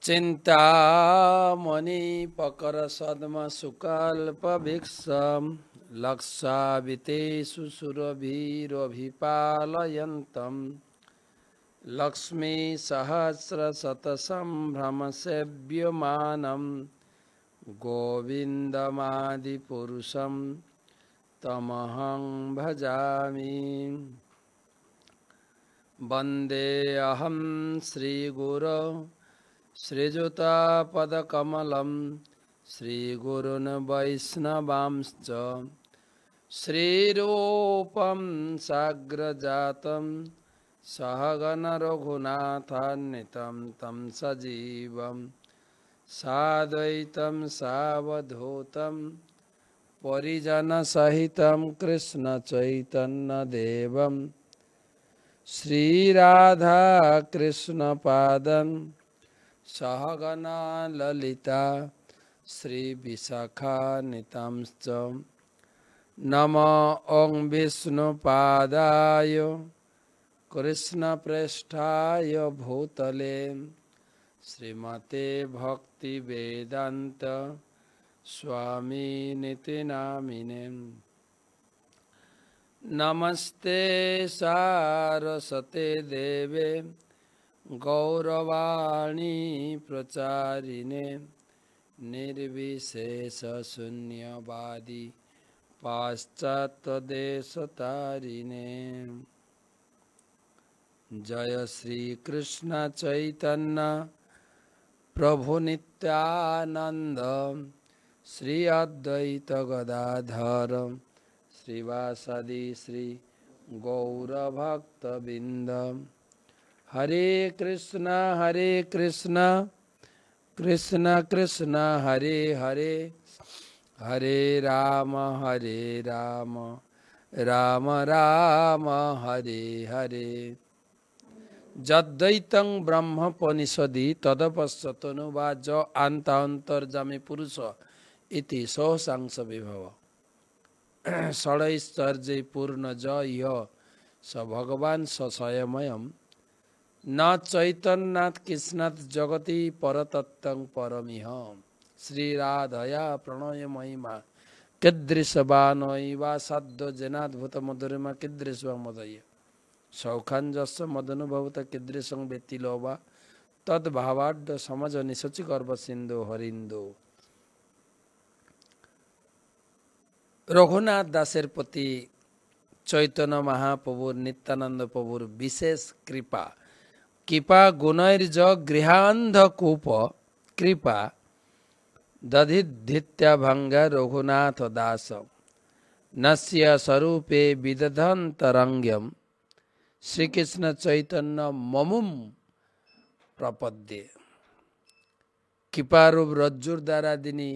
चिंतामणि पकर सद्म सुकल्प भिक्षम लक्षावितेषु सुरभिरभिपालयन्तम् लक्ष्मी सहस्र शतसंभ्रम सेव्यमानं गोविन्दमादिपुरुषं तमहं भजामि। वन्देऽहं श्रीगुरो श्रीयुतापदकमलं श्रीगुरून् वैष्णवांश्च श्रीरूपं साग्रजातं सहगण रघुनाथान्वितं तं सजीवं साद्वैतं सावधूतं परिजनसहितं कृष्णचैतन्यदेवं श्रीराधा कृष्णपादं सहगना ललिता श्रीविशाखान्वितांश्च नमो ॐ विष्णुपादाय कृष्णप्रेष्ठाय भूतले श्रीमते भक्तिवेदान्त स्वामिनिति नामिने। नमस्ते सारस्वते देवे गौरवाणी प्रचारिणे निर्विशेषशून्यवादी पाश्चात्यदेशतारिणे। जय श्री कृष्ण चैतन्य प्रभु नित्यानंद श्री अद्वैत गदाधर श्रीवासदि श्री गौरभक्तबिंद। हरे कृष्ण कृष्ण कृष्ण हरे हरे हरे राम राम राम हरे हरे। जद्वैतं ब्रह्मोपनिषदि तदपश्यतनुवाच आन्तान्तर्जामी पुरुष इति सोऽसांस विभव षडैश्चर्ये पूर्ण ज इह स भगवान् स स्वयमयम् न चैतन्यात् कृष्णात् जगति परतत्त्वं परमिह। श्रीराधया प्रणय महिमा कीदृशवानैवा साध्यो जनाद्भुत मधुरिमा कीदृशं मदय सौखाञ्जस्य मदनुभवत कीदृशं व्यतिलोभा तद्भावाढ्य समज निशचि गर्भ सिन्धु हरिन्दो। रघुनाथ दासेर प्रति चैतन्य महाप्रभुर नित्यानंद प्रभुर विशेष कृपा कृपा गुणैर्ज गृहान्धकूप कृपा दधिध्य भंग रघुनाथ दास नस्य स्वरूपे विदधन्तरंग्यम श्री कृष्ण चैतन्य ममुम प्रपद्ये। कृपारूप रज्जुर द्वारा दिनी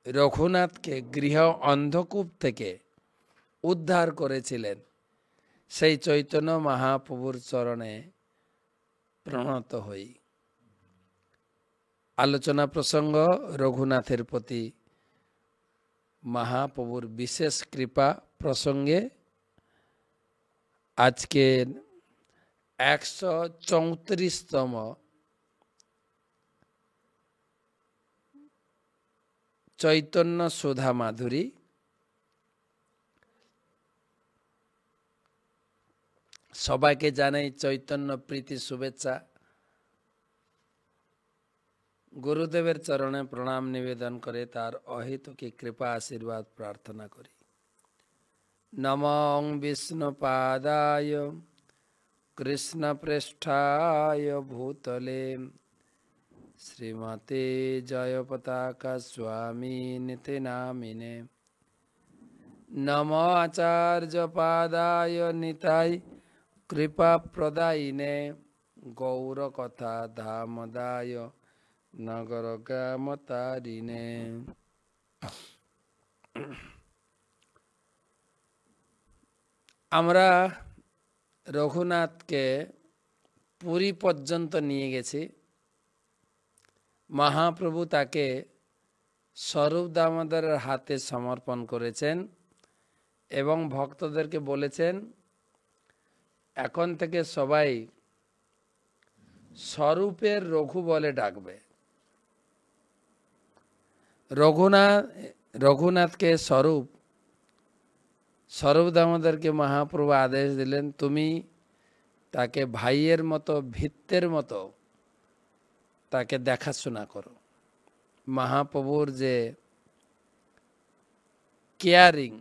रघुनाथ के गृह अंधकूप থেকে उद्धार করেছিলেন সেই চৈতন্য মহাপ্রভুর চরণে প্রণত হই। আলোচনা প্রসঙ্গ রঘুনাথের প্রতি মহাপ্রভুর বিশেষ কৃপা প্রসঙ্গে আজকে 134তম চৈতন্য সুধা মাধুরী সবাইকে জানাই চৈতন্য প্রীতি শুভেচ্ছা। গুরুদেবের চরণে প্রণাম নিবেদন করে তার অহেতুকী কৃপা আশীর্বাদ প্রার্থনা করি। নমঃ বিষ্ণুপাদায় কৃষ্ণপ্রেষ্ঠায় ভূতলে শ্রীমতে জয়পতাকা স্বামিনিতি নামিনে। নমঃ আচার্যপাদায় নিতাই কৃপা প্রদায়িনে গৌরকথা ধামদায় নগর গ্রামতারিণে। আমরা রঘুনাথকে পুরী পর্যন্ত নিয়ে গেছি। মহাপ্রভু তাকে স্বরূপ দামোদরের হাতে সমর্পণ করেছেন এবং ভক্তদেরকে বলেছেন এখন থেকে সবাই স্বরূপের রঘু বলে ডাকবে। রঘুনাথকে স্বরূপ দামোদরকে মহাপ্রভু আদেশ দিলেন, তুমি তাকে ভাইয়ের মতো, ভিত্তের মতো তাকে দেখাশোনা করো। মহাপ্রভুর যে কেয়ারিং,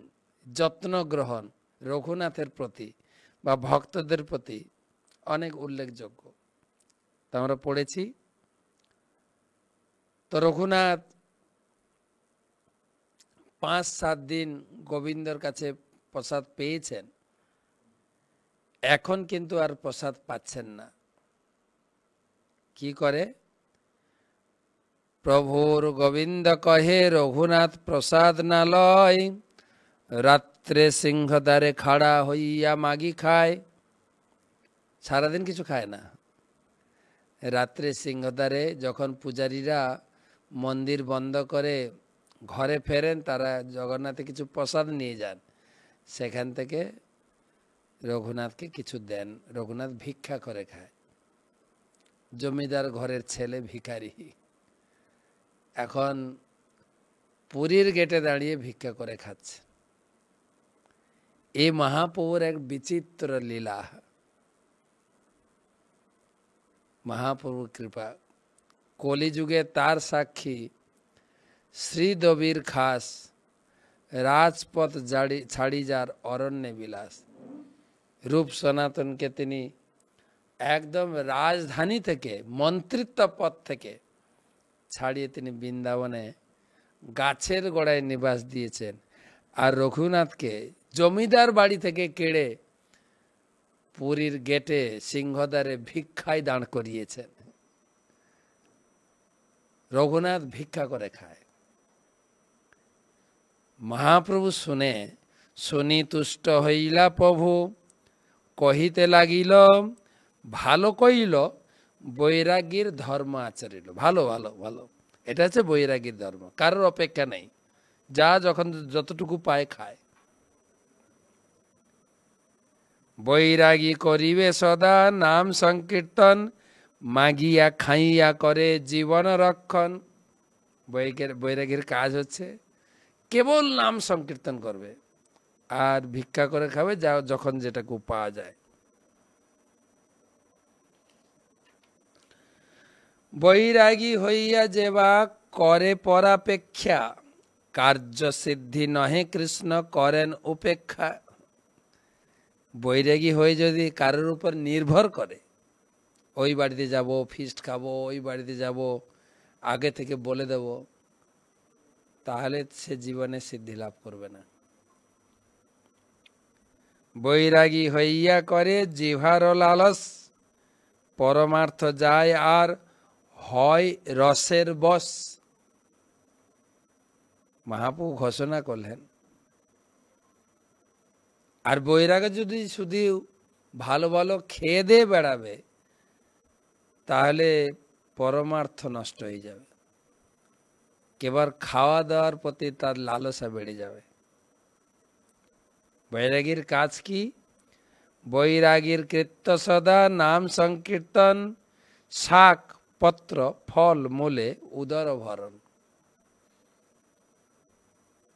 যত্ন গ্রহণ রঘুনাথের প্রতি বা ভক্তদের প্রতি অনেক উল্লেখযোগ্য, তা আমরা পড়েছি। তো রঘুনাথ 5-7 দিন গোবিন্দর কাছে প্রসাদ পেয়েছেন, এখন কিন্তু আর প্রসাদ পাচ্ছেন না। কি করে? প্রভুর গোবিন্দ কহে রঘুনাথ প্রসাদ না লয়, রাত্রে সিংহদ্বারে খাড়া হইয়া মাগি খায়। সারাদিন কিছু খায় না, রাত্রে সিংহদ্বারে যখন পূজারীরা মন্দির বন্ধ করে ঘরে ফেরেন, তারা জগন্নাথে কিছু প্রসাদ নিয়ে যান, সেখান থেকে রঘুনাথকে কিছু দেন। রঘুনাথ ভিক্ষা করে খায়। জমিদার ঘরের ছেলে, ভিখারি, এখন পুরীর গেটে দাঁড়িয়ে ভিক্ষা করে খাচ্ছে। এই মহাপ্রভুর এক বিচিত্র লীলা, মহাপ্রভুর কৃপা। কলিযুগে তার সাক্ষী শ্রীদবির খাস, রাজপথ ছাড়ি যার অরণ্যে বিলাস। রূপ সনাতনকে তিনি একদম রাজধানী থেকে, মন্ত্রিত্ব পদ থেকে ছাড়িয়ে তিনি বৃন্দাবনে গাছের গোড়ায় নিবাস দিয়েছেন। আর রঘুনাথকে জমিদার বাড়ি থেকে কেড়ে পুরীর গেটে সিংহদ্বারে ভিক্ষায় দাঁড় করিয়েছেন। রঘুনাথ ভিক্ষা করে খায়। মহাপ্রভু শুনি তুষ্ট হইলা প্রভু, কহিতে লাগিল ভালো কইল, বৈরাগীর ধর্ম আচরিল। ভালো ভালো ভালো, এটা হচ্ছে বৈরাগীর ধর্ম, কারোর অপেক্ষা নেই, যা যখন যতটুকু পায় খায়। বৈরাগী করিবে সদা নাম সংকীর্তন, মাগিয়া খাইয়া করে জীবন রক্ষণ। বৈরাগীর কাজ হচ্ছে কেবল নাম সংকীর্তন করবে আর ভিক্ষা করে খাবে, যা যখন যেটাকে পাওয়া যায়। বৈরাগী হইয়া যেবা করে পরাপেক্ষা, কার্য সিদ্ধি নহে কৃষ্ণ করেন উপেক্ষা। বৈরাগী হয়ে যদি কারোর উপর নির্ভর করে, ওই বাড়িতে যাব, ফিস্ট খাবো, ওই বাড়িতে যাব, আগে থেকে বলে দেব, তাহলে সে জীবনে সিদ্ধি লাভ করবে না। বৈরাগী হইয়া করে জিভার লালস, পরমার্থ যায় আর হয় রসের বশ। মহাপ্রভু ঘোষণা করলেন। আর বৈরাগ যদি শুধু ভালো ভালো খেয়ে দিয়ে বেড়াবে, তাহলে পরমার্থ নষ্ট হয়ে যাবে। কেবল খাওয়া দাওয়ার প্রতি তার লালসা বেড়ে যাবে। বৈরাগীর কাজ কি? বৈরাগীর কৃত্য সদা নাম সংকীর্তন, শাক পত্র ফল মূলে উদর ভরণ।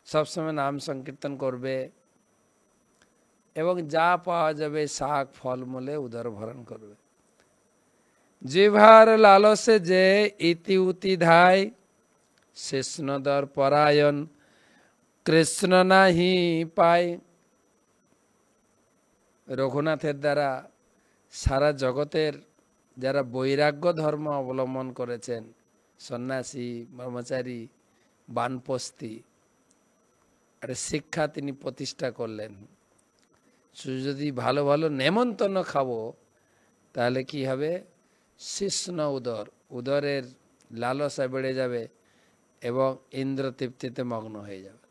সবসময় নাম সংকীর্তন করবে এবং যা পাওয়া যাবে শাক ফল মূলে উদর ভরণ করবে। জিভার লালসে যে ইতি উতি ধায়, কৃষ্ণদর পরায়ণ কৃষ্ণ নাহি পায়। রঘুনাথের দ্বারা সারা জগতের যারা বৈরাগ্য ধর্ম অবলম্বন করেছেন, সন্ন্যাসী, ব্রহ্মচারী, বানপ্রস্থি, একটা শিক্ষা তিনি প্রতিষ্ঠা করলেন। যদি ভালো ভালো নেমন্তন্ন খাবো, তাহলে কি হবে? শিষ্ণ উদরের লালসা বেড়ে যাবে এবং ইন্দ্র তৃপ্তিতে মগ্ন হয়ে যাবে।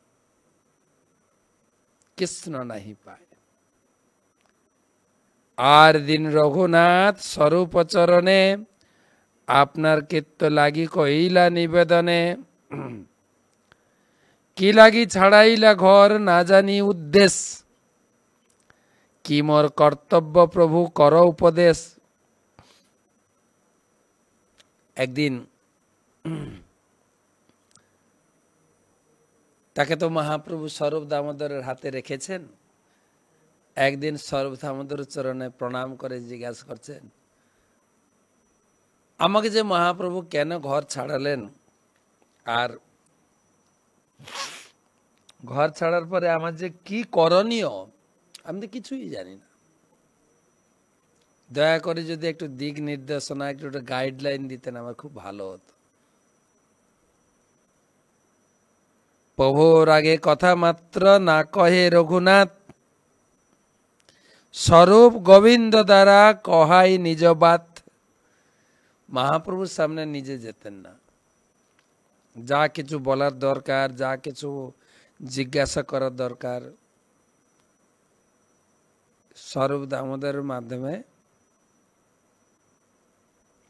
কৃষ্ণ নাহি পায়। আর দিন রঘুনাথ স্বরূপ চরণে, আপনার কীর্ত লাগি কইলা নিবেদনে। কি লাগি ছাড়াইলা ঘর না জানি উদ্দেশ, কি মোর কর্তব্য প্রভু কর উপদেশ। একদিন তাকে তো মহাপ্রভু স্বরূপ দামোদরের হাতে রেখেছেন। একদিন স্বরূপ দামোদর চরণে প্রণাম করে জিজ্ঞাসা করছেন, আমাকে যে মহাপ্রভু কেন ঘর ছাড়ালেন, আর ঘর ছাড়ার পরে আমার যে কি করণীয় আমি তো কিছুই জানি না, দয়া করে যদি একটু দিক নির্দেশনা, একটু গাইডলাইন দিতেন আমার খুব ভালো হতো। প্রভুর আগে কথা মাত্র না কহে রঘুনাথ, স্বরূপ গোবিন্দ দ্বারা কহাই নিজ বাত। মহাপ্রভুর সামনে নিজে যেতেন না, যা কিছু বলার দরকার, যা কিছু জিজ্ঞাসা করার দরকার স্বরূপ দামোদরের মাধ্যমে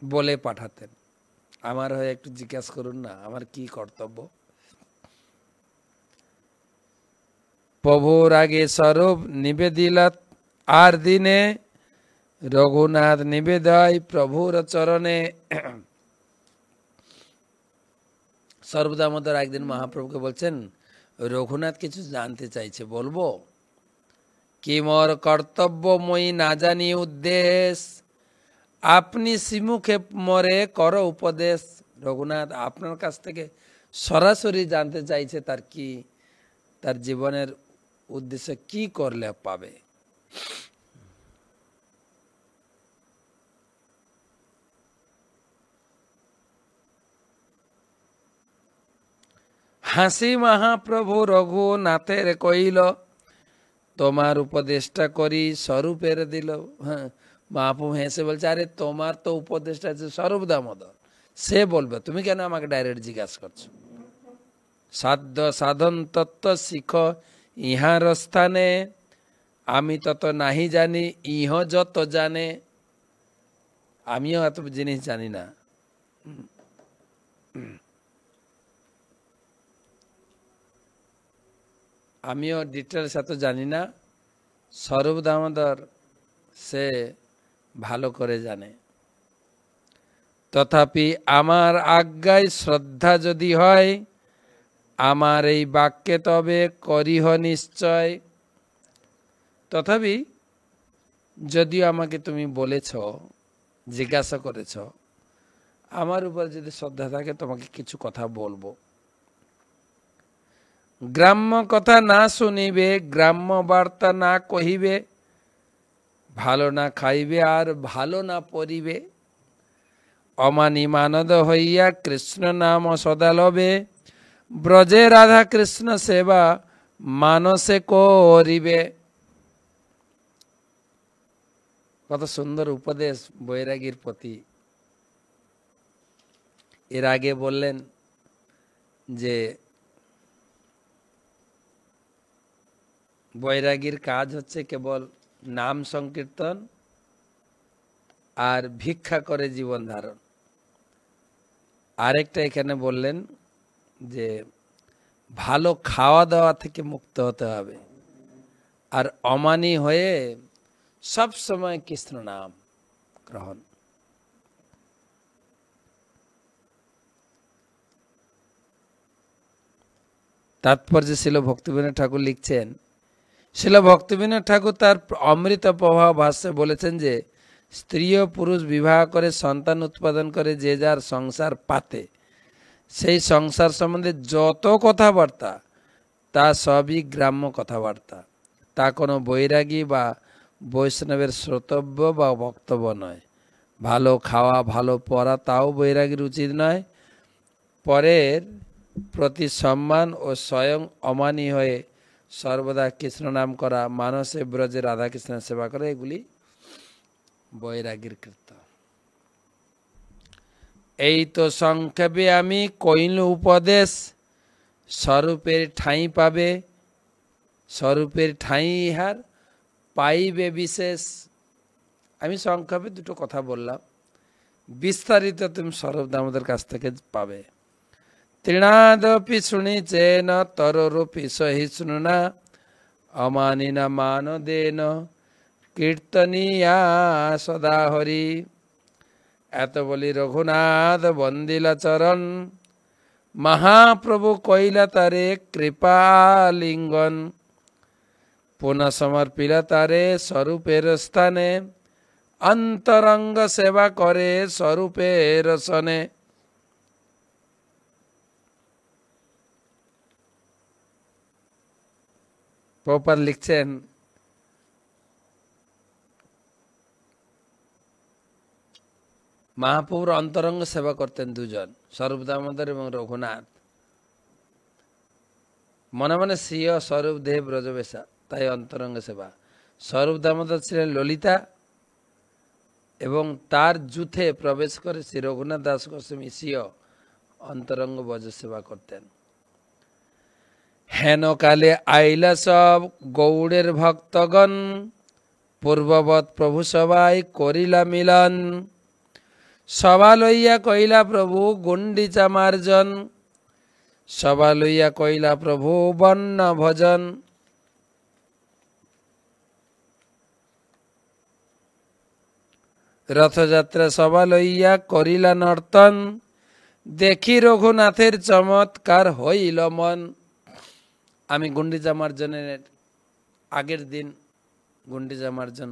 বলে পাঠাতেন, আমার হয়ে একটু জিজ্ঞাসা করুন না আমার কি কর্তব্য। প্রভুর আগে স্বরূপ নিবেদিলত, আর দিনে রঘুনাথ নিবেদয় প্রভুর চরণে। স্বরূপ দামোদর একদিন মহাপ্রভুকে বলছেন, রঘুনাথ কিছু জানতে চাইছে, বলবো কি মোর কর্তব্য মই না জানি উদ্দেশ, আপনি শ্রীমুখে মরে কর উপদেশ। রঘুনাথ আপনার কাছ থেকে সরাসরি জানতে চাইছে তার কি, তার জীবনের উদ্দেশ্য কি করলে পাবে। হাসি মহাপ্রভু রঘুনাথের কইল, তোমার উপদেশটা করি স্বরূপের দিল। হ্যাঁ, মহাপ্রভু হেসে বলছে, আরে তোমার তো উপদেশটা আছে স্বরূপ দামোদর, সে বলবে, তুমি কেন আমাকে ডাইরেক্ট জিজ্ঞাসা করছো। সাধ্য সাধন তত্ত্ব শিখ ইহার স্থানে, আমি তত নাহি জানি ইহ যত জানে। আমিও এত জিনিস জানি না, আমিও ডিটেলস এত জানি না, স্বরূপ দামোদর সে ভালো করে জানে। তথাপি আমার আজ্ঞায় শ্রদ্ধা যদি হয়, আমার এই বাক্যে তবে করিহ নিশ্চয়। তথাপি যদিও আমাকে তুমি বলেছ, জিজ্ঞাসা করেছ, আমার উপর যদি শ্রদ্ধা থাকে তোমাকে কিছু কথা বলবো। গ্রাম্য কথা না শুনিবে, গ্রাম্য বার্তা না কহিবে, ভালো না খাইবে আর ভালো না পরিবে, অমানি মানদ হইয়া কৃষ্ণ নাম সদা লবে, ব্রজে রাধা কৃষ্ণ সেবা মানসে করিবে। কত সুন্দর উপদেশ বৈরাগীর প্রতি। এর আগে বললেন যে বৈরাগীর কাজ হচ্ছে কেবল নাম সংকীর্তন আর ভিক্ষা করে জীবন ধারণ। আরেকটা এখানে বললেন যে ভালো খাওয়া দাওয়া থেকে মুক্ত হতে হবে, আর অমানি হয়ে সব সময় কৃষ্ণ নাম গ্রহণ। তাৎপর্য শিল ভক্তিবিনোদ ঠাকুর লিখছেন, শিল ভক্তিবিনোদ ঠাকুর তার অমৃত প্রভাব ভাষ্যে বলেছেন যে স্ত্রী ও পুরুষ বিবাহ করে সন্তান উৎপাদন করে যে যার সংসার পাতে, সেই সংসার সম্বন্ধে যত কথাবার্তা তা সবই গ্রাম্য কথাবার্তা, তা কোনো বৈরাগী বা বৈষ্ণবের শ্রোতব্য বা বক্তব্য নয়। ভালো খাওয়া, ভালো পড়া, তাও বৈরাগীর উচিত নয়। পরের প্রতি সম্মান ও স্বয়ং অমানি হয়ে সর্বদা কৃষ্ণ নাম করা, মানসে ব্রজে রাধাকৃষ্ণের সেবা করা, এগুলি বৈরাগীর কৃত্য। এই তো সংক্ষেপে আমি কইল উপদেশ, স্বরূপের ঠাঁই পাবে, স্বরূপের ঠাঁই ইহার পাইবে বিশেষ। আমি সংক্ষেপে দুটো কথা বললাম, বিস্তারিত তুমি স্বরূপ দামোদর কাছ থেকে পাবে। তৃণাদপি শুনিচেন তররূপি সহিষ্ণুনা, অমানিনা মানদেন কীর্তনীয়া সদা হরি। এত বলি রঘুনাথ বন্দিলা চরণ, মহাপ্রভু কইলা তারে কৃপালিঙ্গন। পুনঃ সমর্পিলা তারে স্বরূপের স্থানে, অন্তরঙ্গ সেবা করে স্বরূপের সনে। প্রভুপাদ লিখছেন, মহাপ্রভুর অন্তরঙ্গ সেবা করতেন দুজন, স্বরূপ দামোদর এবং রঘুনাথ। মনে মনে শ্রীয় স্বরূপ দেব ব্রজবেশা, তাই অন্তরঙ্গ সেবা। স্বরূপ দামোদর ছিলেন ললিতা এবং তার যুথে প্রবেশ করে শ্রী রঘুনাথ দাস গোস্বামী স্বীয় অন্তরঙ্গ ব্রজ সেবা করতেন। হেন কালে আইলা সব গৌড়ের ভক্তগণ, পূর্ববৎ প্রভু সবাই করিলা মিলন। সভা লইয়া কইলা প্রভু গুন্ডিচা মার্জন, সভা লইয়া কইলা প্রভু বন্য ভজন। রথযাত্রা সভা লইয়া করিলা নর্তন, দেখি রঘুনাথের চমৎকার হইল মন। আমি গুন্ডিচা মার্জনের আগের দিন গুন্ডিচা মার্জন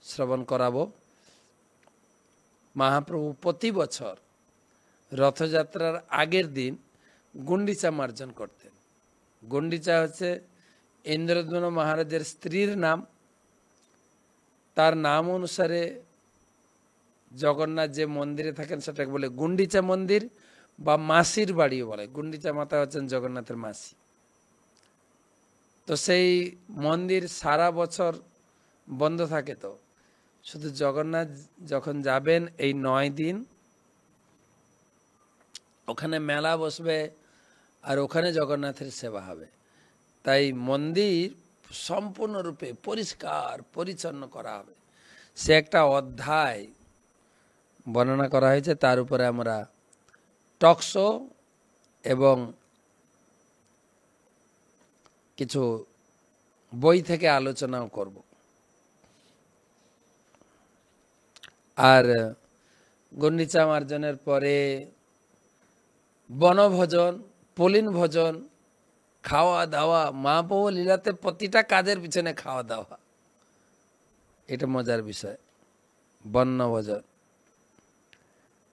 শ্রবণ করাবো। মহাপ্রভু প্রতি বছর রথযাত্রার আগের দিন গুন্ডিচা মার্জন করতেন। গুন্ডিচা হচ্ছে ইন্দ্রদ্যুম্ন মহারাজের স্ত্রীর নাম। তার নাম অনুসারে জগন্নাথ যে মন্দিরে থাকেন সেটাকে বলে গুন্ডিচা মন্দির বা মাসির বাড়িও বলে। গুন্ডিচা মাতা হচ্ছেন জগন্নাথের মাসি। তো সেই মন্দির সারা বছর বন্ধ থাকে। তো শুধু জগন্নাথ যখন যাবেন এই 9 দিন ওখানে মেলা বসবে আর ওখানে জগন্নাথের সেবা হবে। তাই মন্দির সম্পূর্ণরূপে পরিষ্কার পরিচ্ছন্ন করা হবে। সে একটা অধ্যায় বর্ণনা করা হয়েছে, তার উপরে আমরা টকশো এবং কিছু বই থেকে আলোচনাও করব। আর গুন্ডিচা মার্জনের পরে বনভোজন, পুলিন ভোজন, খাওয়া দাওয়া। মহাপ্রভু লীলাতে প্রতিটা কাজের পিছনে খাওয়া দাওয়া, এটা মজার বিষয়। বনভোজন।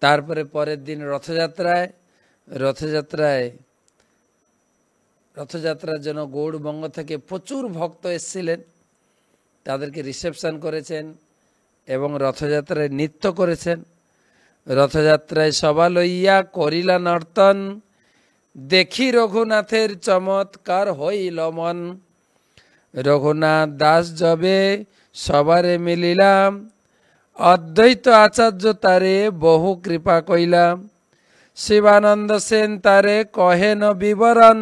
তারপরে পরের দিন রথযাত্রার জন্য গৌড়বঙ্গ থেকে প্রচুর ভক্ত এসেছিলেন। তাদেরকে রিসেপশন করেছেন এবং রথযাত্রায় নৃত্য করেছেন। রথযাত্রায় সভা লইয়া করিলা নর্তন, দেখি রঘুনাথের চমৎকার হইল মন। রঘুনাথ দাস যবে সবারে মিলিলাম, অদ্বৈত আচার্য তারে বহু কৃপা কইলাম। শিবানন্দ সেন তারে কহেন বিবরণ,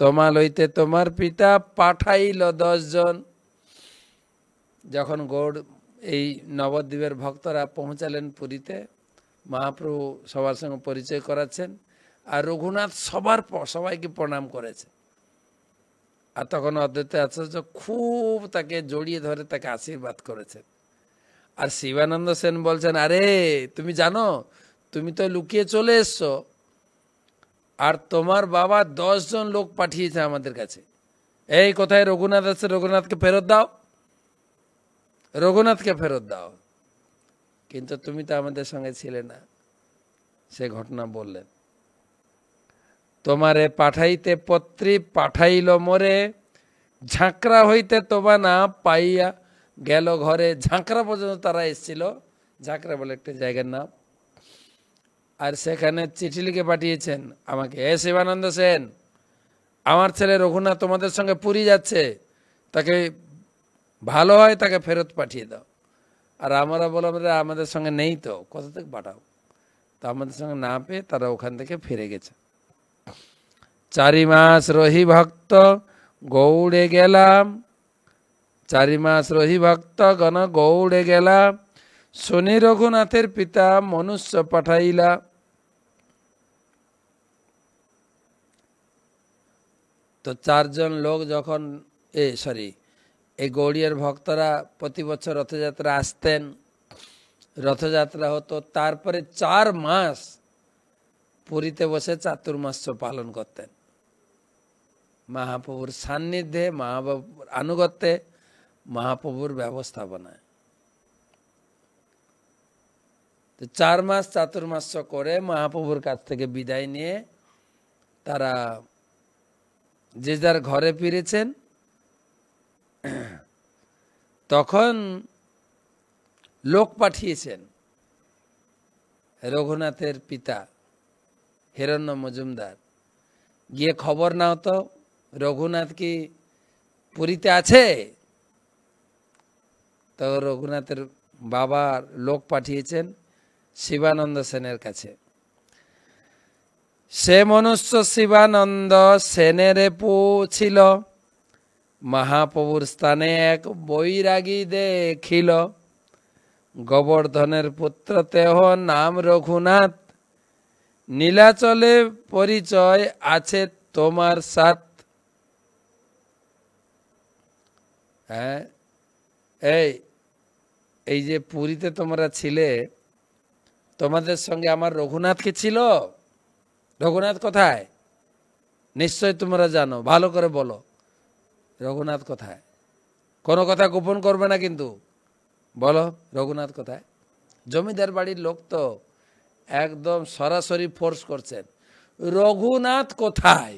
তোমা লইতে তোমার পিতা পাঠাইল 10 জন। যখন গৌড় এই নবদ্বীপের ভক্তরা পৌঁছালেন পুরীতে, মহাপ্রভু সবার সঙ্গে পরিচয় করাচ্ছেন আর রঘুনাথ সবাইকে প্রণাম করেছে। আর তখন অদ্বৈত আচার্য খুব তাকে জড়িয়ে ধরে তাকে আশীর্বাদ করেছেন। আর শিবানন্দ সেন বলছেন, আরে তুমি জানো তুমি তো লুকিয়ে চলে এসছো, আর তোমার বাবা 10 জন লোক পাঠিয়েছে আমাদের কাছে। এই কোথায় রঘুনাথ আছে, রঘুনাথকে ফেরত দাও, রঘুনাথকে ফেরত দাও। কিন্তু তুমি তো আমাদের সঙ্গে ছিলে না। সে ঘটনা বললেন, তোমারে পাঠাইতে পত্রী পাঠাইল মোরে, ঝাঁকড়া হইতে তোমা না পাইয়া গেল ঘরে। ঝাঁকড়া পর্যন্ত তারা এসেছিল, ঝাঁকড়া বলে একটা জায়গার নাম। আর সেখানে চিঠি লিখে পাঠিয়েছেন আমাকে, এ শিবানন্দ সেন, আমার ছেলে রঘুনাথ তোমাদের সঙ্গে পুরী যাচ্ছে, তাকে ভালো হয় তাকে ফেরত পাঠিয়ে দাও। আর আমরা বললাম, আমাদের সঙ্গে নেই তো, কোথা থেকে পাঠাও? তো আমাদের সঙ্গে না পেয়ে তারা ওখান থেকে ফিরে গেছে। 4 মাস রহি ভক্ত গৌড়ে গেলাম, 4 মাস রহি ভক্ত গণ গৌড়ে গেলাম, শুনি রঘুনাথের পিতা মনুষ্য পাঠাইলা। তো 4 জন লোক যখন এই গৌড়িয়ার ভক্তরা প্রতি বছর রথযাত্রা আসতেন, রথযাত্রা হতো, তারপরে 4 মাস পুরীতে বসে চাতুর্মাস্য পালন করতেন মহাপ্রভুর সান্নিধ্যে, মহাপ্রভুর আনুগত্যে, মহাপ্রভুর ব্যবস্থাপনায়। তো 4 মাস চাতুর্মাস্য করে মহাপ্রভুর কাছ থেকে বিদায় নিয়ে তারা যে যার ঘরে ফিরেছেন। তখন লোক পাঠিয়েছেন রঘুনাথের পিতা হিরণ্য মজুমদার, গিয়ে খবর নাও তো রঘুনাথ কি পুরীতে আছে। তো রঘুনাথের বাবা লোক পাঠিয়েছেন শিবানন্দ সেনের কাছে। সে মনুষ্য শিবানন্দ সেনের পুছিল, মহাপ্রভুর স্থানে এক বৈরাগী দেখিল। গোবর্ধনের পুত্র তেহ নাম রঘুনাথ, নীলাচলে পরিচয় আছে তোমার সাথ। হ্যাঁ, এই যে পুরীতে তোমরা ছিলে, তোমাদের সঙ্গে আমার রঘুনাথ কি ছিল? রঘুনাথ কোথায়? নিশ্চয় তোমরা জানো, ভালো করে বলো রঘুনাথ কোথায়। কোনো কথা গোপন করবে না কিন্তু, বলো রঘুনাথ কোথায়। জমিদার বাড়ির লোক তো একদম সরাসরি ফোর্স করছেন, রঘুনাথ কোথায়?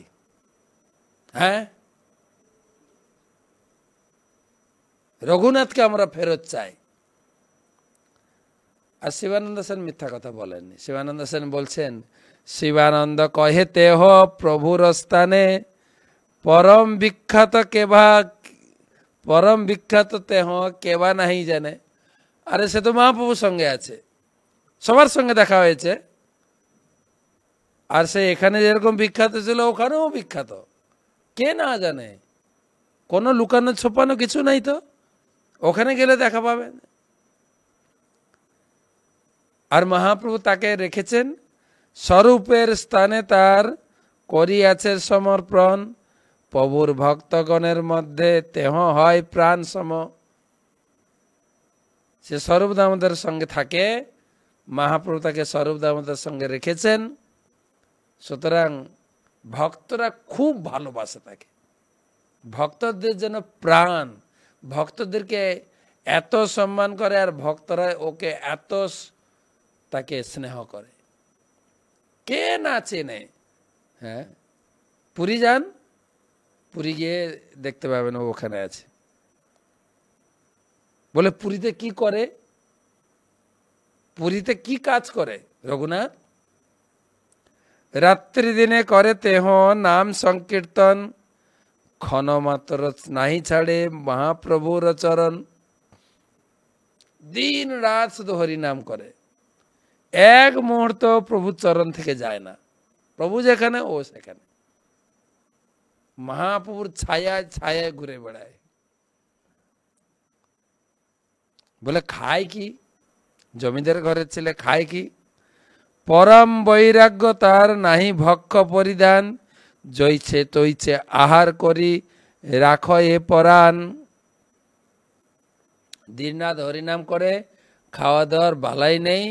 হ্যাঁ, রঘুনাথকে আমরা ফেরত চাই। আর শিবানন্দ সেন মিথ্যা কথা বলেননি। শিবানন্দ সেন বলছেন, শিবানন্দ কহে তেহ প্রভুর স্থানে, পরম বিখ্যাত কেভা, পরম বিখ্যাত তেহ কেবা নাহি জানে। আরে সে তো মহাপ্রভুর সঙ্গে আছে, সবার সঙ্গে দেখা হয়েছে, আর সে এখানে যেরকম বিখ্যাত ছিল ওখানেও বিখ্যাত, কে না জানে। কোনো লুকানো ছোপানো কিছু নাই তো, ওখানে গেলে দেখা পাবেন। আর মহাপ্রভু তাকে রেখেছেন স্বরূপের স্থানে, তার করিয়াছে সমর্পণ। প্রভুর ভক্তগণের মধ্যে তেহ হয় প্রাণ সম। সে স্বরূপ দামোদরের সঙ্গে থাকে, মহাপ্রভু তাকে স্বরূপ দামোদরের সঙ্গে রেখেছেন। সুতরাং ভক্তরা খুব ভালোবাসে তাকে, ভক্তদের যেন প্রাণ, ভক্তদেরকে এত সম্মান করে, আর ভক্তরা ওকে এত তাকে স্নেহ করে, কে না চেনে। হ্যাঁ, পুরী যান, পুরী গিয়ে দেখতে পাবেন ও ওখানে আছে। বলে পুরীতে কি করে, পুরীতে কি কাজ করে রঘুনাথ? রাত্রি দিনে করে তেহ নাম সংকীর্তন, ক্ষণমাত্র নাহি ছাড়ে মহাপ্রভুর চরণ। দিন রাত শুধু হরিনাম করে, এক মুহূর্ত প্রভুর চরণ থেকে যায় না। প্রভু যেখানে ও সেখানে, মহাপ্রভুর ছায়ায় ছায়ায় ঘুরে বেড়ায়। বলে খায় কি? জমিদার ঘরের ছেলে খায় কি? পরম বৈরাগ্য তার, নাহি ভক্ষ পরিধান। জইছে তৈছে আহার করি রাখ এ পরাণ। দিনরাত হরিনাম করে, খাওয়া দাওয়ার বালাই নেই।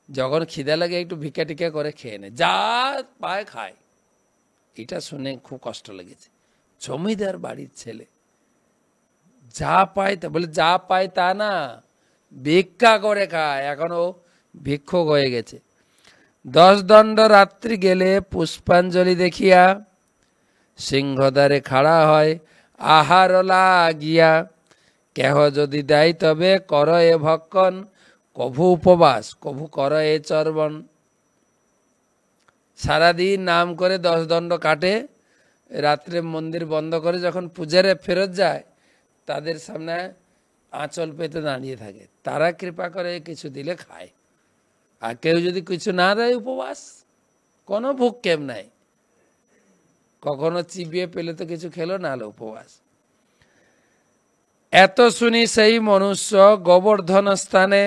যখন খিদে লাগে একটু ভিক্ষা টিকা করে খেয়ে নেয়, যা পায় খায়। এটা শুনে খুব কষ্ট লেগেছে। জমিদার বাড়ির ছেলে যা পায় তা, বলে যা পায় তা না, ভিক্ষা করে খায়। এখনো ভিক্ষুক হয়ে গেছে। 10 দণ্ড রাত্রি গেলে পুষ্পাঞ্জলি দেখিয়া, সিংহদ্বারে খাড়া হয় আহার লাগিয়া। কেহ যদি দেয় তবে কর এ ভক্ষণ, কভু উপবাস কভু কর এ চর্বণ। সারাদিন নাম করে 10 দণ্ড কাটে, রাত্রে মন্দির বন্ধ করে যখন পূজারে ফেরত যায়, তাদের সামনে আঁচল পেতে দাঁড়িয়ে থাকে। তারা কৃপা করে কিছু দিলে খায়, আর কেউ যদি কিছু না দেয় উপবাস, কোনো ভূক্ষেপ নাই। কখনো চিবিয়ে পেলে তো কিছু খেলো, না হলে উপবাস। এত শুনি সেই মনুষ্য গোবর্ধন স্থানে,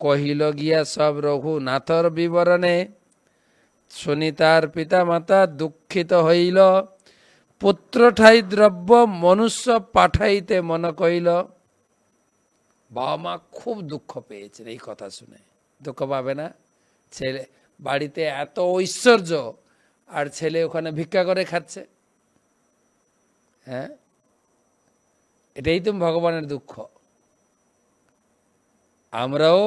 কহিল গিয়া সব রঘুনাথর বিবরণে। শুনি তার পিতা মাতা দুঃখিত হইল, পুত্র ঠাই দ্রব্য মনুষ্য পাঠাইতে মন কইল। বাবা মা খুব দুঃখ পেয়েছেন এই কথা শুনে। দুঃখ পাবে না? ছেলে বাড়িতে এত ঐশ্বর্য আর ছেলে ওখানে ভিক্ষা করে খাচ্ছে। হ্যাঁ, এটাই তো ভগবানের দুঃখ। আমরাও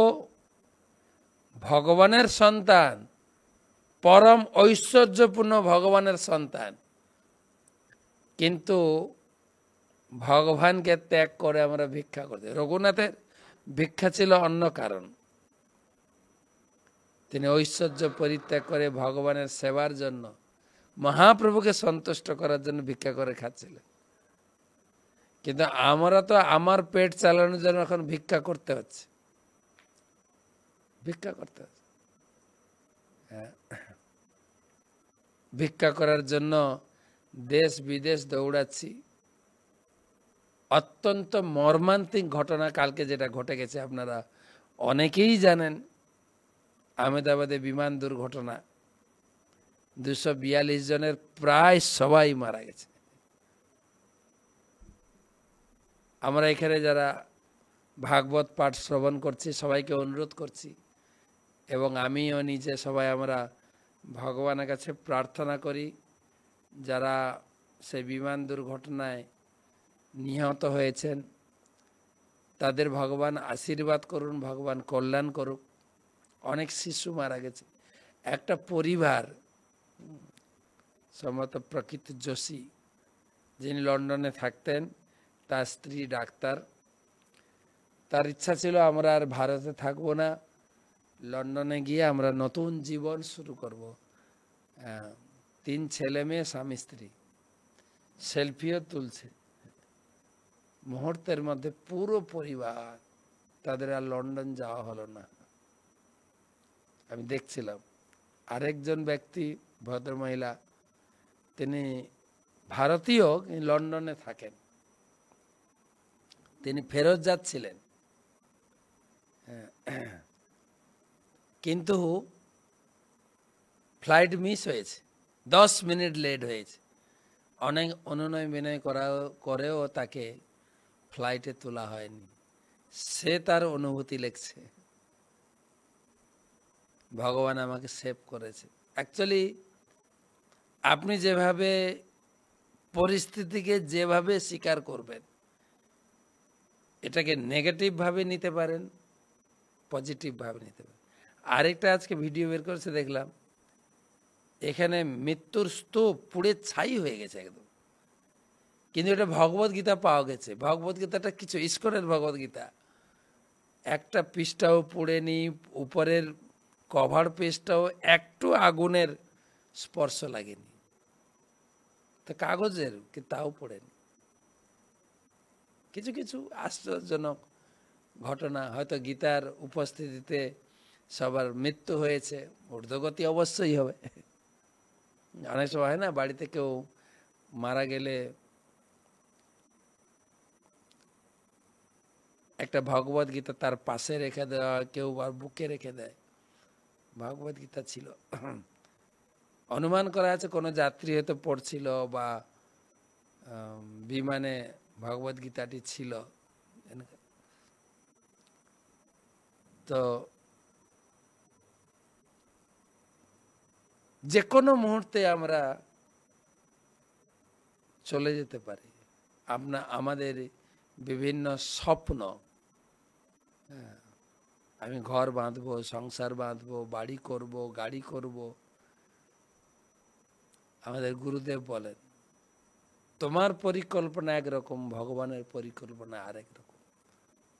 ভগবানের সন্তান, পরম ঐশ্বর্যপূর্ণ ভগবানের সন্তান, কিন্তু ভগবানকে ত্যাগ করে আমরা ভিক্ষা করতে। রঘুনাথের ভিক্ষা ছিল অন্য কারণ। তিনি ঐশ্বর্য পরিত্যাগ করে ভগবানের সেবার জন্য, মহাপ্রভুকে সন্তুষ্ট করার জন্য ভিক্ষা করে খাচ্ছিলেন। কিন্তু আমরা তো আমার পেট চালানোর জন্য এখন ভিক্ষা করতে হচ্ছে, ভিক্ষা করতে হচ্ছে। ভিক্ষা করার জন্য দেশ বিদেশ দৌড়াচ্ছি। অত্যন্ত মর্মান্তিক ঘটনা কালকে যেটা ঘটে গেছে আপনারা অনেকেই জানেন। আহমেদাবাদে বিমান দুর্ঘটনা, 242 জনের প্রায় সবাই মারা গেছে। আমরা এখানে যারা ভাগবত পাঠ শ্রবণ করছি সবাইকে অনুরোধ করছি, এবং আমিও নিজে, সবাই আমরা ভগবানের কাছে প্রার্থনা করি যারা সেই বিমান দুর্ঘটনায় নিহত হয়েছেন তাদের ভগবান আশীর্বাদ করুন, ভগবান কল্যাণ করুক। অনেক শিশু মারা গেছে। একটা পরিবার, সম্ভবত প্রকৃত যোশী, যিনি লন্ডনে থাকতেন, তার স্ত্রী ডাক্তার, তার ইচ্ছা ছিল আমরা আর ভারতে থাকবো না, লন্ডনে গিয়ে আমরা নতুন জীবন শুরু করব। 3 ছেলে মেয়ে, স্বামী স্ত্রী, সেলফিও তুলছে। মুহূর্তের মধ্যে পুরো পরিবার, তাদের আর লন্ডন যাওয়া হলো না। আমি দেখছিলাম আরেকজন ব্যক্তি, ভদ্রমহিলা, তিনি ভারতীয়, লন্ডনে থাকেন, তিনি ফেরত যাচ্ছিলেন, কিন্তু ফ্লাইট মিস হয়েছে, 10 মিনিট লেট হয়েছে। অনেক অনুনয় বিনয় করেও তাকে ফ্লাইটে তোলা হয়নি। সে তার অনুভূতি লিখছে, ভগবান আমাকে সেভ করেছে। অ্যাকচুয়ালি আপনি যেভাবে পরিস্থিতিকে যেভাবে স্বীকার করবেন, এটাকে নেগেটিভ ভাবে নিতে পারেন, পজিটিভ ভাবে নিতে পারেন। আরেকটা আজকে ভিডিও বের করেছে দেখলাম, এখানে মৃত্যুর স্তূপ পুড়ে ছাই হয়ে গেছে একদম, কিন্তু এটা ভগবত গীতা পাওয়া গেছে। ভগবত গীতাটা কিছু ইস্কনের ভগবত গীতা, একটা পৃষ্ঠাও পুড়েনি, উপরের কভার পেজটাও একটু আগুনের স্পর্শ লাগেনি, তো কাগজের, কি তাও পড়েনি। কিছু কিছু আশ্চর্যজনক ঘটনা, হয়তো গীতার উপস্থিতিতে সবার মৃত্যু হয়েছে, ঊর্ধ্বগতি অবশ্যই হবে। অনেক সময় হয় না, বাড়িতে কেউ মারা গেলে একটা ভগবত গীতা তার পাশে রেখে দেওয়া, কেউ আর বুকে রেখে দেয়। ভগবত গীতা ছিল, অনুমান করা আছে কোনো যাত্রী হয়তো পড়ছিল বা বিমানে ভগবত গীতাটি ছিল। তো যে কোনো মুহূর্তে আমরা চলে যেতে পারি। আমাদের বিভিন্ন স্বপ্ন, আমি ঘর বাঁধবো, সংসার বাঁধবো, বাড়ি করব, গাড়ি করব, আমাদের গুরুদেব বলেন তোমার পরিকল্পনা একরকম, ভগবানের পরিকল্পনা আরেক রকম।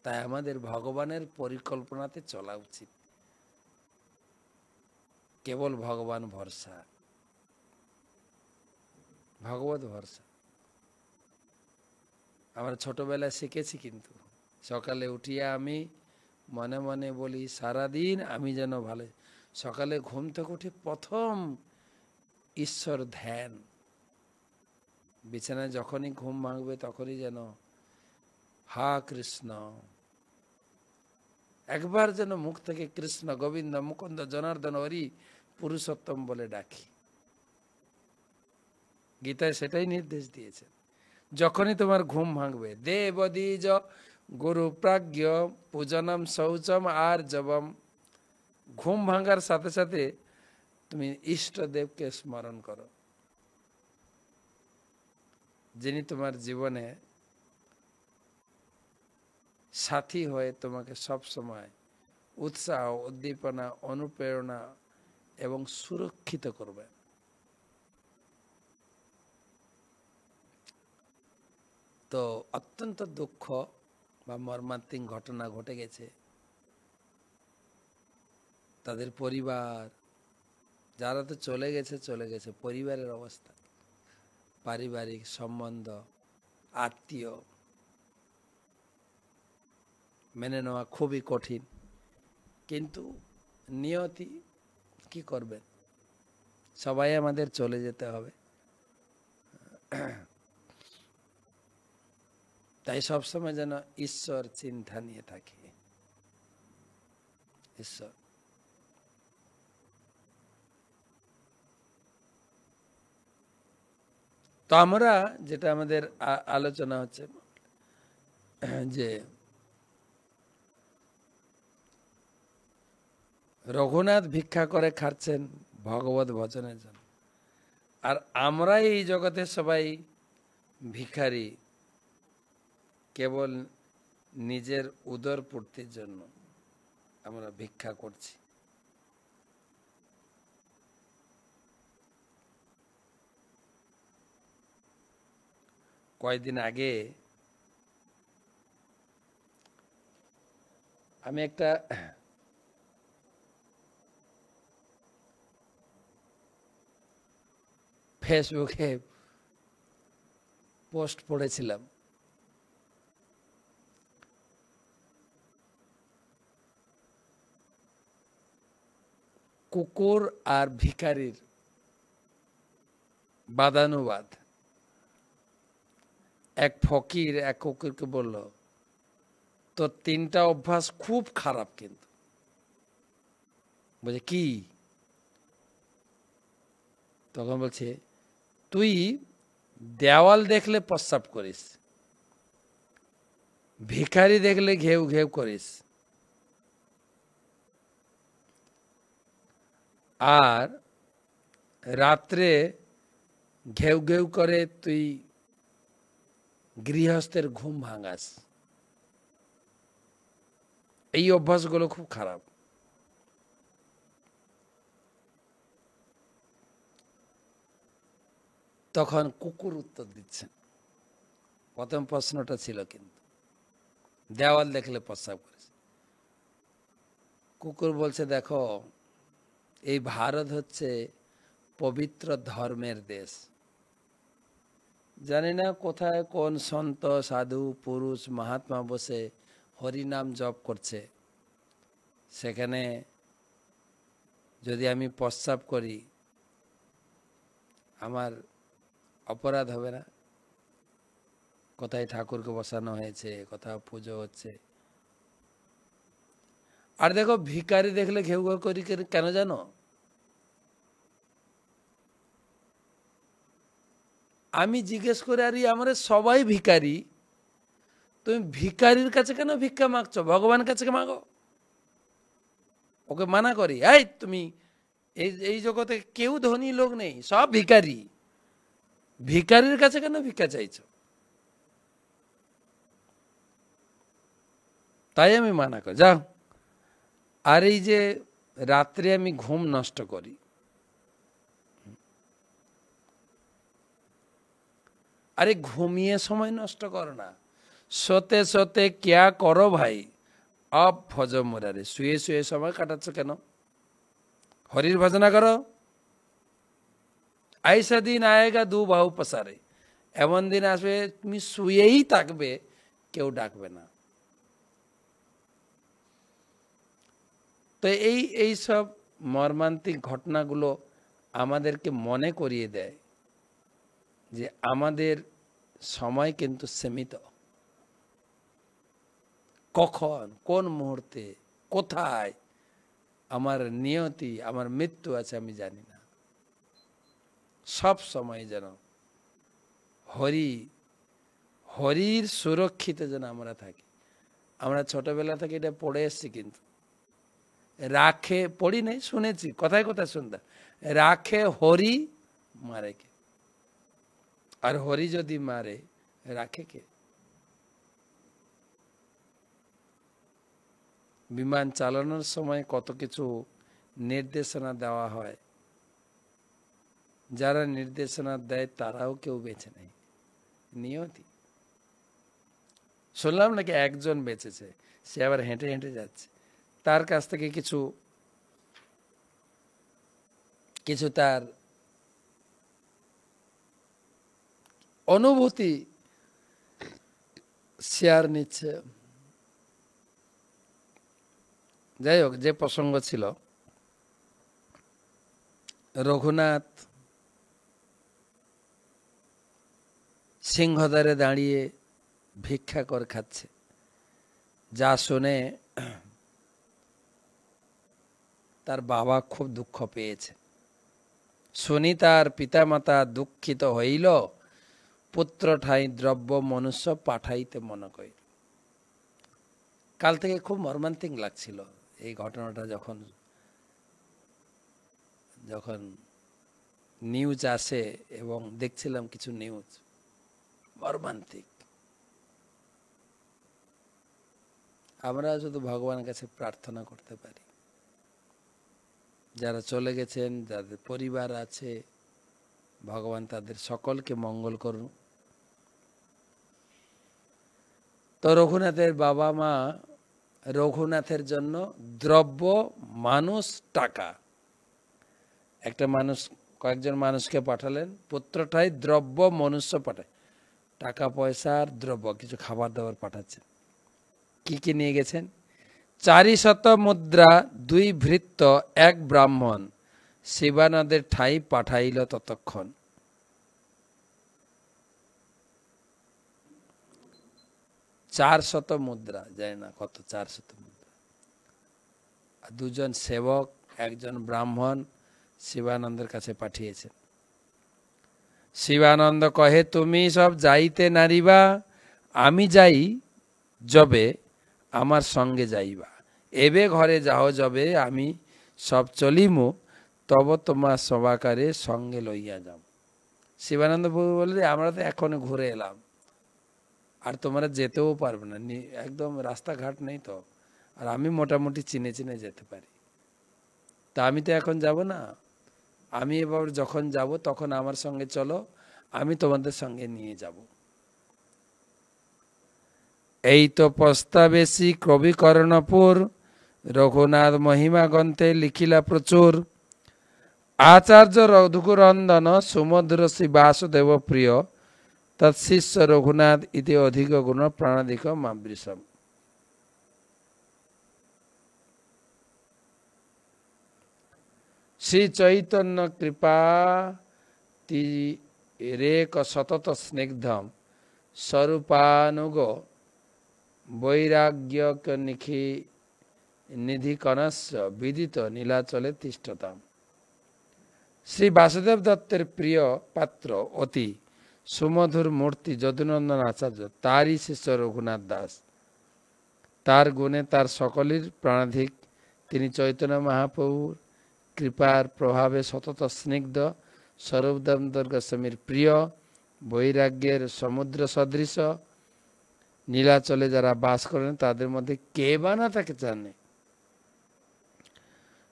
তাই আমাদের ভগবানের পরিকল্পনাতে চলা উচিত, কেবল ভগবান ভরসা, ভগবত ভরসা। আমরা ছোটবেলায় শিখেছি, কিন্তু সকালে উঠিয়া আমি মনে মনে বলি সারাদিন আমি যেন ভালো। সকালে ঘুম থেকে উঠে প্রথম ঈশ্বর ধ্যান, বিছানায় যখনই ঘুম ভাঙবে তখনই যেন হা কৃষ্ণ, একবার যেন মুখ থেকে কৃষ্ণ, গোবিন্দ, মুকুন্দ, জনার্দন, হরি, পুরুষোত্তম বলে ডাকি। গীতায় সেটাই নির্দেশ দিয়েছে। যখনই তোমার ঘুম ভাঙবে, দেব দ্বিজ গুরু প্রাজ্ঞ পূজনম শৌচম আর জবম। ঘুম ভাঙার সাথে সাথে তুমি ইষ্টদেবকে স্মরণ করো, যিনি তোমার জীবনে সাথী হয়ে তোমাকে সব সময় উৎসাহ, উদ্দীপনা, অনুপ্রেরণা এবং সুরক্ষিত করবে। তো অত্যন্ত দুঃখ বা মর্মান্তিক ঘটনা ঘটে গেছে। তাদের পরিবার, যারা তো চলে গেছে, পরিবারের অবস্থা, পারিবারিক সম্বন্ধ, আত্মীয় মেনে নেওয়া খুবই কঠিন। কিন্তু নিয়তি কি করবেন, সবাই আমাদের চলে যেতে হবে। তাই সবসময় যেন ঈশ্বর চিন্তা নিয়ে থাকি। ঈশ্বর, তো আমরা যেটা আমাদের আলোচনা হচ্ছে যে রঘুনাথ ভিক্ষা করে খাচ্ছেন ভগবত ভজনের জন্য, আর আমরা এই জগতে সবাই ভিখারি, কেবল নিজের উদর পূর্তির জন্য আমরা ভিক্ষা করছি। কয়েকদিন আগে আমি একটা ফেসবুকে পোস্ট পড়েছিলাম। কুকুর আর ভিখারির বাদানুবাদ। এক ফকির এক কুকুরকে বলল, তোর 3টা অভ্যাস খুব খারাপ। কিন্তু বলছে কি? তখন বলছে, তুই দেওয়াল দেখলে প্রস্রাব করিস, ভিখারি দেখলে ঘেউ ঘেউ করিস, আর রাত্রে ঘেউ ঘেউ করে তুই গৃহস্থের ঘুম ভাঙাস। এই অভ্যাসগুলো খুব খারাপ। তখন কুকুর উত্তর দিচ্ছে। প্রথম প্রশ্নটা ছিল কিন্তু দেওয়াল দেখলে প্রস্রাব করিস। কুকুর বলছে, দেখো, এই ভারত হচ্ছে পবিত্র ধর্মের দেশ। জানি না কোথায় কোন সন্ত, সাধু, পুরুষ, মহাত্মা বসে হরিনাম জপ করছে। সেখানে যদি আমি প্রস্রাব করি, আমার অপরাধ হবে না? কোথায় ঠাকুরকে বসানো হয়েছে, কোথাও পুজো হচ্ছে। আর দেখো, ভিখারি দেখলে ঘেউ ঘেউ করি কেন জানো? আমি জিজ্ঞেস করে, আরে আমরা সবাই ভিখারি, তুমি ভিখারির কাছে কেন ভিক্ষা মাগছো? ভগবানের কাছে মাগো। ওকে মানা করি, এই তুমি এই জগতে কেউ ধনী লোক নেই, সব ভিখারি, ভিখারির কাছে কেন ভিক্ষা চাইছো? তাই আমি মানা করি, যাও। আর এই যে রাত্রে আমি ঘুম নষ্ট করি, আরে ঘুমিয়ে সময় নষ্ট করো না, শোতে শোতে ক্যা করো ভাই, অব ভজ মুরারে। শুয়ে শুয়ে সময় কাটাচ্ছ কেন? হরির ভজনা করো। আইসা দিন আয়েগা দু বাহু পসারে। এমন দিন আসবে তুমি শুয়েই থাকবে, কেউ ডাকবে না। তো এই সব মর্মান্তিক ঘটনাগুলো আমাদেরকে মনে করিয়ে দেয় যে আমাদের সময় কিন্তু সীমিত। কখন, কোন মুহূর্তে, কোথায় আমার নিয়তি, আমার মৃত্যু আছে আমি জানি না। সব সময় যেন হরির সুরক্ষিত যেন আমরা থাকি। আমরা ছোটবেলা থেকে এটা পড়ে এসছি, কিন্তু রাখে পড়ি নেই, শুনেছি, কথায় কথায় শুনতাম, রাখে হরি মারে কে? আর হরি যদি মারে রাখে কে? বিমান চালানোর সময় কত কিছু নির্দেশনা দেওয়া হয়, যারা নির্দেশনা দেয় তারাও কেউ বেঁচে নেই। নিয়তি। শুনলাম নাকি একজন বেঁচেছে, সে আবার হেঁটে হেঁটে যাচ্ছে, তার কাছ থেকে কিছু তার অনুভূতি শেয়ার নিচ্ছে। যাই হোক, যে প্রসঙ্গ ছিল, রঘুনাথ সিংহদ্বারে দাঁড়িয়ে ভিক্ষা করে খাচ্ছে, যা শুনে তার বাবা খুব দুঃখ পেয়েছে। শুনি তার পিতামাতা দুঃখিত হইল, পুত্র ঠাই দ্রব্য মনুষ্য পাঠাইতে মন করিল। কাল থেকে খুব মর্মান্তিক লাগছিল এই ঘটনাটা, যখন নিউজ আসে এবং দেখছিলাম কিছু নিউজ, মর্মান্তিক। আমরা শুধু ভগবানের কাছে প্রার্থনা করতে পারি, যারা চলে গেছেন, যাদের পরিবার আছে, ভগবান তাদের সকলকে মঙ্গল করুন। তো রঘুনাথের বাবা মা রঘুনাথের জন্য দ্রব্য, মানুষ, টাকা, একটা মানুষ, কয়েকজন মানুষকে পাঠালেন, পুত্রটাই দ্রব্য মনুষ্য পাঠায়, টাকা পয়সা আর দ্রব্য, কিছু খাবার দাবার পাঠাচ্ছেন। কি কি নিয়ে গেছেন? 400 মুদ্রা, 2 ভৃত্য, 1 ব্রাহ্মণ, শিবানন্দের ঠাই পাঠাইল ততক্ষণ। 400 মুদ্রা, জানি না কত, 400 মুদ্রা, 2 জন সেবক, 1 জন ব্রাহ্মণ শিবানন্দের কাছে পাঠিয়েছেন। শিবানন্দ কহে, তুমি সব যাইতে নারিবা, আমি যাই যবে আমার সঙ্গে যাইবা, এবে ঘরে যাও যবে আমি সব চলিমু, তব তোমার সবাকারে সঙ্গে লইয়া যাও। শিবানন্দ প্রভু বললে, আমরা তো এখনো ঘুরে এলাম, আর তোমরা যেতেও পারবে না, একদম রাস্তাঘাট নেই তো, আর আমি মোটামুটি চিনে চিনে যেতে পারি, তা আমি তো এখন যাব না, আমি এবার যখন যাব তখন আমার সঙ্গে চলো, আমি তোমাদের সঙ্গে নিয়ে যাব। এই তো প্রস্তাবেশী কবি কর্ণপুর, রঘুনাথ মহিমা গ্রন্থে লিখিলা প্রচুর, আচার্য রঘুরন্দন সুমধুর শ্রী বাসুদেব প্রিয়, তৎশিষ্য রঘুনাথ ইতি অধিক গুণ প্রাণাধিক মাবৃষম। শ্রী চৈতন্য কৃপা তিরেক সতত স্নিগ্ধম, স্বরূপানুগ বৈরাগ্য নিধি কনস্য বিদিত নীলাচলে তিষ্ঠতাম। শ্রী বাসুদেব দত্তের প্রিয় পাত্র, অতি সুমধুর মূর্তি যদুনন্দন আচার্য, তারই শিষ্য রঘুনাথ দাস। তার গুণে তার সকলের প্রাণাধিক, তিনি চৈতন্য মহাপ্রভুর কৃপার প্রভাবে সতত স্নিগ্ধ, স্বরূপদামোদর গোস্বামীর প্রিয়, বৈরাগ্যের সমুদ্র সদৃশ, নীলাচলে যারা বাস করেন তাদের মধ্যে কে বা না তাকে জানে।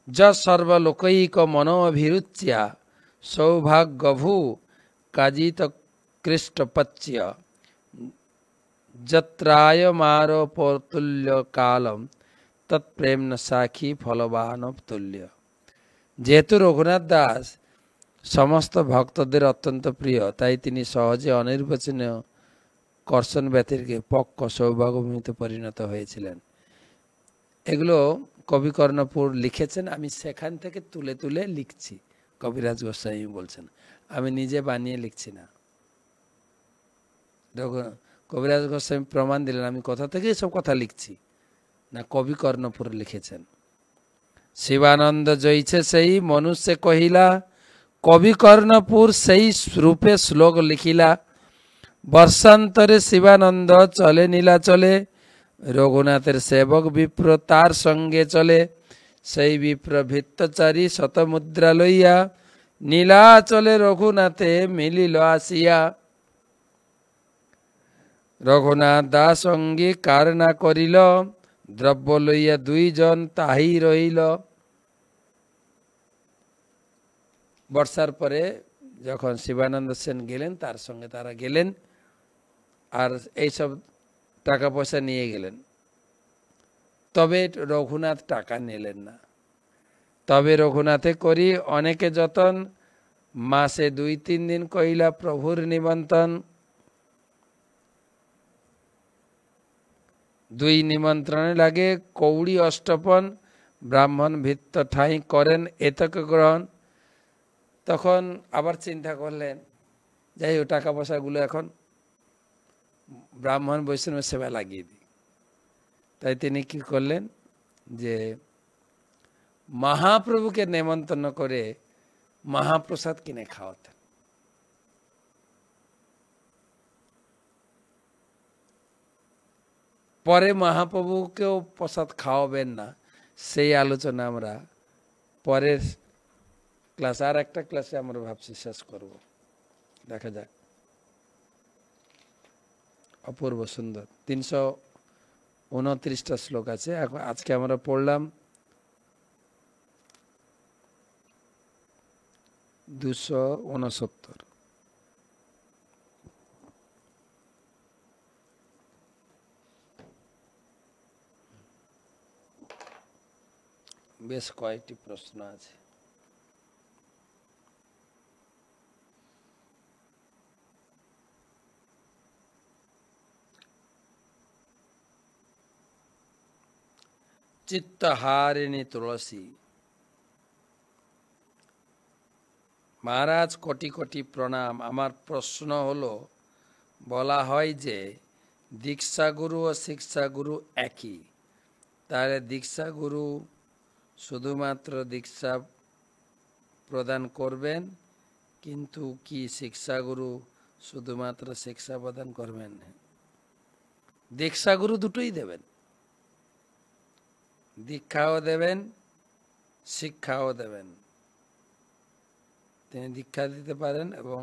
যা সর্বলোকৈক মনোভিরুচ্যা, সৌভাগ্যভূ কাজিত কৃষ্টপচ্য, যত্রায়মারোপতুল্য কালম, তৎপ্রেম সাক্ষী ফলবান তুল্য। যেহেতু রঘুনাথ দাস সমস্ত ভক্তদের অত্যন্ত প্রিয়, তাই তিনি সহজে অনির্বাচনীয় কর্ষণ ব্যতিরকে পক্ষ সৌভাগ্যভূমিতে পরিণত হয়েছিলেন। এগুলো কবি কর্ণপুর লিখেছেন, আমি সেখান থেকে তুলে তুলে লিখছি। কবিরাজ গোস্বামী বলছেন, আমি নিজে বানিয়ে লিখছি না। কবিরাজ গোস্বামী প্রমাণ দিলেন আমি কোথা থেকে সব কথা লিখছি, না কবি কর্ণপুর লিখেছেন। শিবানন্দ জয়ছে সেই মনুষ্য কহিলা, কবি কর্ণপুর সেই রূপে শ্লোক লিখিলা। বর্ষান্তরে শিবানন্দ চলে নীলাচলে, রঘুনাথের সেবক বিপ্র তার সঙ্গে চলে, সেই বিপ্র ভিত্তচারী শতমুদ্রা লইয়া, নীলাচলে রঘুনাথে মিলিল আসিয়া। রঘুনাথ দাস অঙ্গীকার না করিল, দ্রব্য লইয়া দুইজন তাহি রহিল। বর্ষার পরে যখন শিবানন্দ সেন গেলেন, তার সঙ্গে তারা গেলেন আর এইসব টাকা পয়সা নিয়ে গেলেন। তবে রঘুনাথ টাকা নিলেন না। তবে রঘুনাথে করি অনেকে যতন, মাসে 2-3 দিন কইলা প্রভুর নিমন্ত্রণ। 2 নিমন্ত্রণে লাগে কৌড়ি অষ্টপন, ব্রাহ্মণ ভিত্ত ঠাঁই করেন এতক গ্রহণ। তখন আবার চিন্তা করলেন, যাই হোক টাকা পয়সাগুলো এখন ব্রাহ্মণ বৈষ্ণব সেবা লাগিয়ে দিই। তাই তিনি কি করলেন, যে মহাপ্রভুকে নেমন্তন্ন করে মহাপ্রসাদ কিনে খাওয়াতেন। পরে মহাপ্রভুকেও প্রসাদ খাওয়াবেন না, সেই আলোচনা আমরা পরের ক্লাস, আর একটা ক্লাসে আমরা ভাবছি শেষ করব। দেখা যাক। অপূর্ব সুন্দর 329টা শ্লোক আছে। আজকে আমরা পড়লাম 269। বেশ কয়েকটি প্রশ্ন আছে। চিত্তহারিণী তুলসী। মহারাজ কোটি কোটি প্রণাম। আমার প্রশ্ন হলো, বলা হয় যে দীক্ষাগুরু ও শিক্ষাগুরু একই, তাহলে দীক্ষাগুরু শুধুমাত্র দীক্ষা প্রদান করবেন, কিন্তু কি শিক্ষাগুরু শুধুমাত্র শিক্ষা প্রদান করবেন? দীক্ষাগুরু দুটোই দেবেন, দীক্ষাও দেবেন, শিক্ষাও দেবেন। তিনি দীক্ষা দিতে পারেন এবং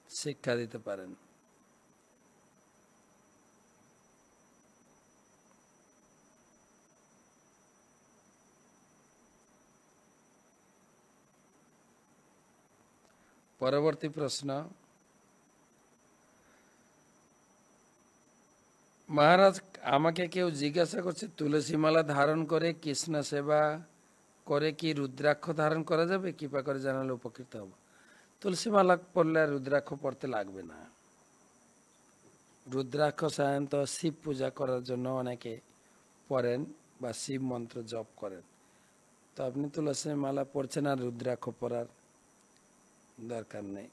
শিক্ষা দিতে পারেন। পরবর্তী প্রশ্ন, মহারাজ আমাকে কেউ জিজ্ঞাসা করছে, তুলসী মালা ধারণ করে কৃষ্ণ সেবা করে কি রুদ্রাক্ষ ধারণ করা যাবে? কৃপা করে জানালে উপকৃত হব। তুলসী মালা পড়লে আর রুদ্রাক্ষ পড়তে লাগবে না। রুদ্রাক্ষ সাধারণত শিব পূজা করার জন্য অনেকে পড়েন বা শিব মন্ত্র জপ করেন। তো আপনি তুলসী মালা পড়ছেন, আর রুদ্রাক্ষ পড়ার দরকার নেই।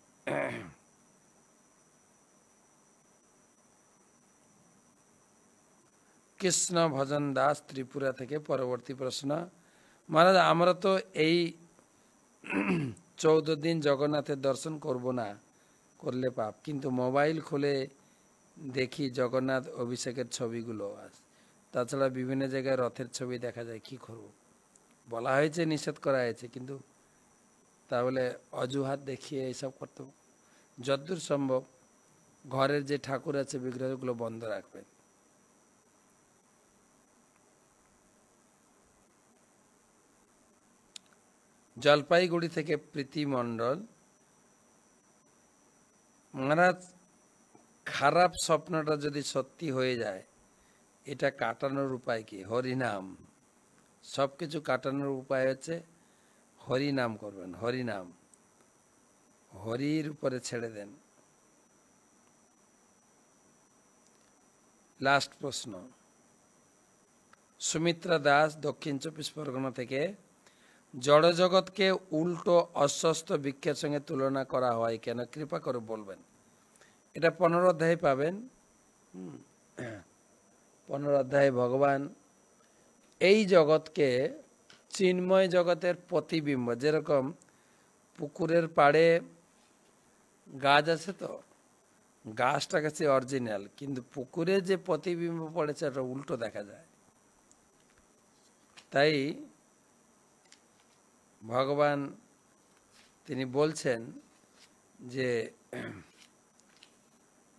কৃষ্ণ ভজন দাস ত্রিপুরা থেকে পরবর্তী প্রশ্ন, মহারাজ আমরা তো এই 14 দিন জগন্নাথের দর্শন করব না, করলে পাপ, কিন্তু মোবাইল খুলে দেখি জগন্নাথ অভিষেকের ছবিগুলো, তাছাড়া বিভিন্ন জায়গায় রথের ছবি দেখা যায়, কি করব? বলা হয়েছে নিষেধ করা হয়েছে, কিন্তু তাহলে অজুহাত দেখিয়ে এইসব করতে, যতদূর সম্ভব ঘরের যে ঠাকুর আছে বিগ্রহগুলো বন্ধ রাখবেন। জলপাইগুড়ি থেকে প্রীতি মণ্ডল, মহারাজ খারাপ স্বপ্নটা যদি সত্যি হয়ে যায়, এটা কাটানোর উপায় কি? হরিনাম। সবকিছু কাটানোর উপায় হচ্ছে হরিনাম করবেন। হরিনাম, হরির উপরে ছেড়ে দেন। লাস্ট প্রশ্ন, সুমিত্রা দাস দক্ষিণ 24 পরগনা থেকে, জড় জগৎকে উল্টো অস্বস্ত বৃক্ষের সঙ্গে তুলনা করা হয় কেন? কৃপা করে বলবেন। এটা 15 অধ্যায়ে পাবেন। 15 অধ্যায়ে ভগবান এই জগৎকে চিন্ময় জগতের প্রতিবিম্ব, যেরকম পুকুরের পাড়ে গাছ আছে, তো গাছটা কাছে অরিজিনাল, কিন্তু পুকুরে যে প্রতিবিম্ব পড়েছে ওটা উল্টো দেখা যায়। তাই ভগবান তিনি বলছেন যে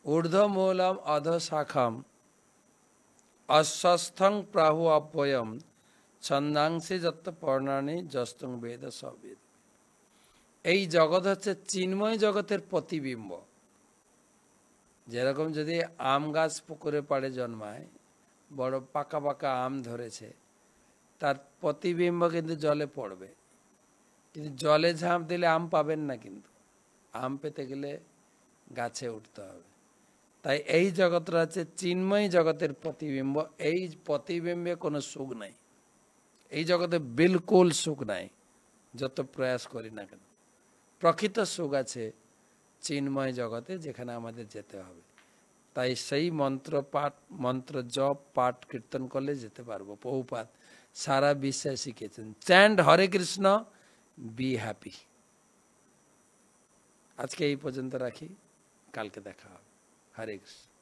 ঊর্ধ্বমূলম অধঃশাখম অশ্বস্থং প্রাহু অব্যয়ম ছন্দাংশে যত পর্ণানি যস্তং বেদ সবেদ। এই জগৎ হচ্ছে চিন্ময় জগতের প্রতিবিম্ব। যেরকম যদি আম গাছ পুকুরে পাড়ে জন্মায়, বড় পাকা পাকা আম ধরেছে, তার প্রতিবিম্ব কিন্তু জলে পড়বে, কিন্তু জলে ঝাঁপ দিলে আম পাবেন না। কিন্তু আম পেতে গেলে গাছে উঠতে হবে। তাই এই জগৎটা হচ্ছে চিন্ময় জগতের প্রতিবিম্ব। এই প্রতিবিম্বে কোনো সুখ নাই, এই জগতে বিলকুল সুখ নাই, যত প্রয়াস করি না কেন। প্রকৃত সুখ আছে চিন্ময় জগতে, যেখানে আমাদের যেতে হবে। তাই সেই মন্ত্র পাঠ, মন্ত্র জপ পাঠ কীর্তন করলে যেতে পারবো। প্রভুপাদ সারা বিশ্বে শিখেছেন, chant Hare Krishna, be happy. আজকে এই পর্যন্ত রাখি, কালকে দেখা হবে। হরে কৃষ্ণ।